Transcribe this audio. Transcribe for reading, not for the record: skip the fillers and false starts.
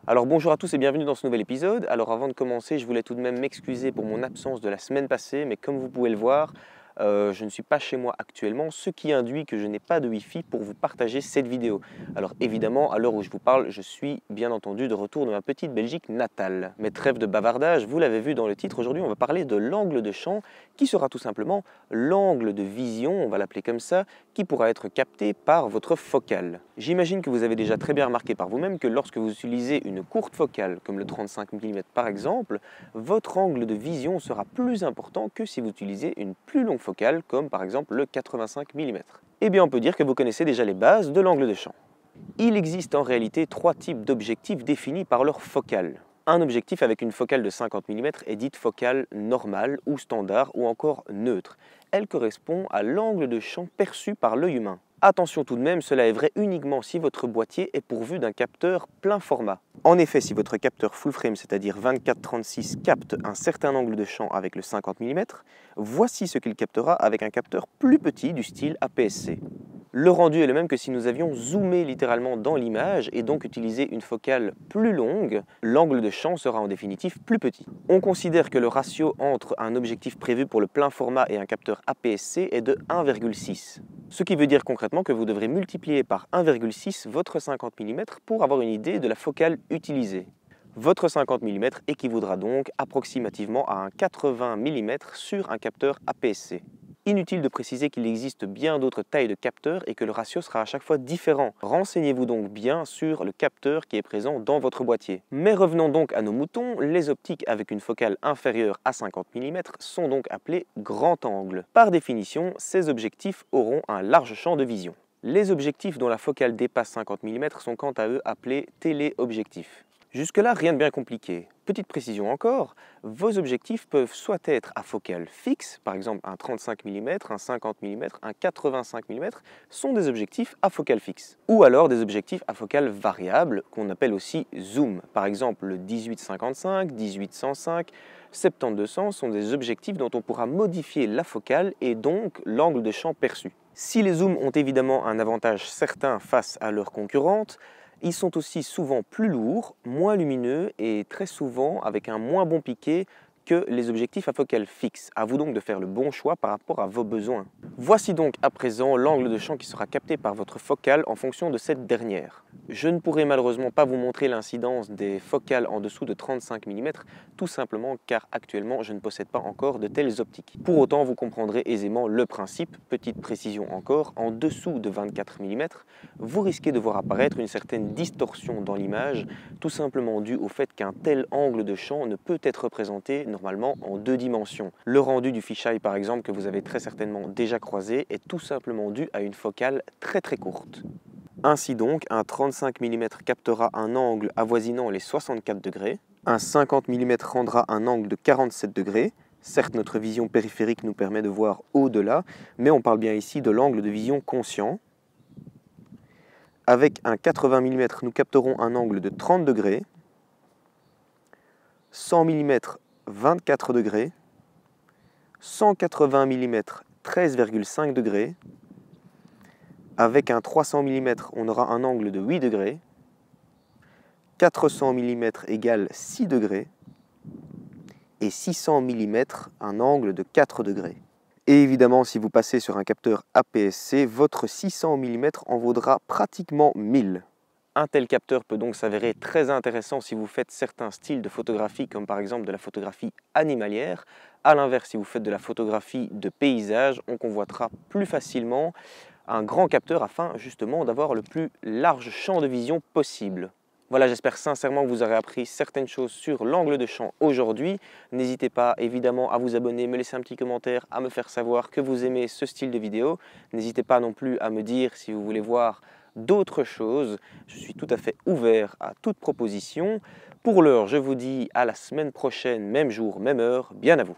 Alors bonjour à tous et bienvenue dans ce nouvel épisode. Alors avant de commencer, je voulais tout de même m'excuser pour mon absence de la semaine passée, mais comme vous pouvez le voir, je ne suis pas chez moi actuellement, ce qui induit que je n'ai pas de Wi-Fi pour vous partager cette vidéo. Alors évidemment, à l'heure où je vous parle, je suis bien entendu de retour de ma petite Belgique natale. Mais trêve de bavardage, vous l'avez vu dans le titre, aujourd'hui on va parler de l'angle de champ, qui sera tout simplement l'angle de vision, on va l'appeler comme ça, qui pourra être capté par votre focale. J'imagine que vous avez déjà très bien remarqué par vous-même que lorsque vous utilisez une courte focale, comme le 35 mm par exemple, votre angle de vision sera plus important que si vous utilisez une plus longue focale, comme par exemple le 85 mm. Eh bien on peut dire que vous connaissez déjà les bases de l'angle de champ. Il existe en réalité trois types d'objectifs définis par leur focale. Un objectif avec une focale de 50 mm est dite focale normale ou standard ou encore neutre. Elle correspond à l'angle de champ perçu par l'œil humain. Attention tout de même, cela est vrai uniquement si votre boîtier est pourvu d'un capteur plein format. En effet, si votre capteur full frame, c'est-à-dire 24-36, capte un certain angle de champ avec le 50 mm, voici ce qu'il captera avec un capteur plus petit du style APS-C. Le rendu est le même que si nous avions zoomé littéralement dans l'image et donc utilisé une focale plus longue, l'angle de champ sera en définitive plus petit. On considère que le ratio entre un objectif prévu pour le plein format et un capteur APS-C est de 1,6. Ce qui veut dire concrètement que vous devrez multiplier par 1,6 votre 50 mm pour avoir une idée de la focale utilisée. Votre 50 mm équivaudra donc approximativement à un 80 mm sur un capteur APS-C. Inutile de préciser qu'il existe bien d'autres tailles de capteurs et que le ratio sera à chaque fois différent. Renseignez-vous donc bien sur le capteur qui est présent dans votre boîtier. Mais revenons donc à nos moutons, les optiques avec une focale inférieure à 50 mm sont donc appelées grand angle. Par définition, ces objectifs auront un large champ de vision. Les objectifs dont la focale dépasse 50 mm sont quant à eux appelés téléobjectifs. Jusque-là, rien de bien compliqué. Petite précision encore, vos objectifs peuvent soit être à focale fixe, par exemple un 35 mm, un 50 mm, un 85 mm, sont des objectifs à focale fixe. Ou alors des objectifs à focale variable, qu'on appelle aussi zoom. Par exemple le 18-55, 18-105, 70-200 sont des objectifs dont on pourra modifier la focale et donc l'angle de champ perçu. Si les zooms ont évidemment un avantage certain face à leurs concurrentes, ils sont aussi souvent plus lourds, moins lumineux et très souvent avec un moins bon piqué que les objectifs à focale fixe. À vous donc de faire le bon choix par rapport à vos besoins. Voici donc à présent l'angle de champ qui sera capté par votre focale en fonction de cette dernière. Je ne pourrai malheureusement pas vous montrer l'incidence des focales en dessous de 35 mm, tout simplement car actuellement je ne possède pas encore de telles optiques. Pour autant, vous comprendrez aisément le principe. Petite précision encore, en dessous de 24 mm, vous risquez de voir apparaître une certaine distorsion dans l'image, tout simplement due au fait qu'un tel angle de champ ne peut être représenté normalement en deux dimensions. Le rendu du fisheye par exemple que vous avez très certainement déjà croisé est tout simplement dû à une focale très courte. Ainsi donc, un 35 mm captera un angle avoisinant les 64 degrés, un 50 mm rendra un angle de 47 degrés. Certes, notre vision périphérique nous permet de voir au-delà, mais on parle bien ici de l'angle de vision conscient. Avec un 80 mm, nous capterons un angle de 30 degrés, 100 mm 24 degrés, 180 mm 13,5 degrés, avec un 300 mm on aura un angle de 8 degrés, 400 mm égale 6 degrés, et 600 mm un angle de 4 degrés. Et évidemment, si vous passez sur un capteur APS-C, votre 600 mm en vaudra pratiquement 1000. Un tel capteur peut donc s'avérer très intéressant si vous faites certains styles de photographie, comme par exemple de la photographie animalière. A l'inverse, si vous faites de la photographie de paysage, on convoitera plus facilement un grand capteur afin justement d'avoir le plus large champ de vision possible. Voilà, j'espère sincèrement que vous aurez appris certaines choses sur l'angle de champ aujourd'hui. N'hésitez pas évidemment à vous abonner, me laisser un petit commentaire, à me faire savoir que vous aimez ce style de vidéo. N'hésitez pas non plus à me dire si vous voulez voir d'autres choses. Je suis tout à fait ouvert à toute proposition. Pour l'heure, je vous dis à la semaine prochaine, même jour, même heure. Bien à vous.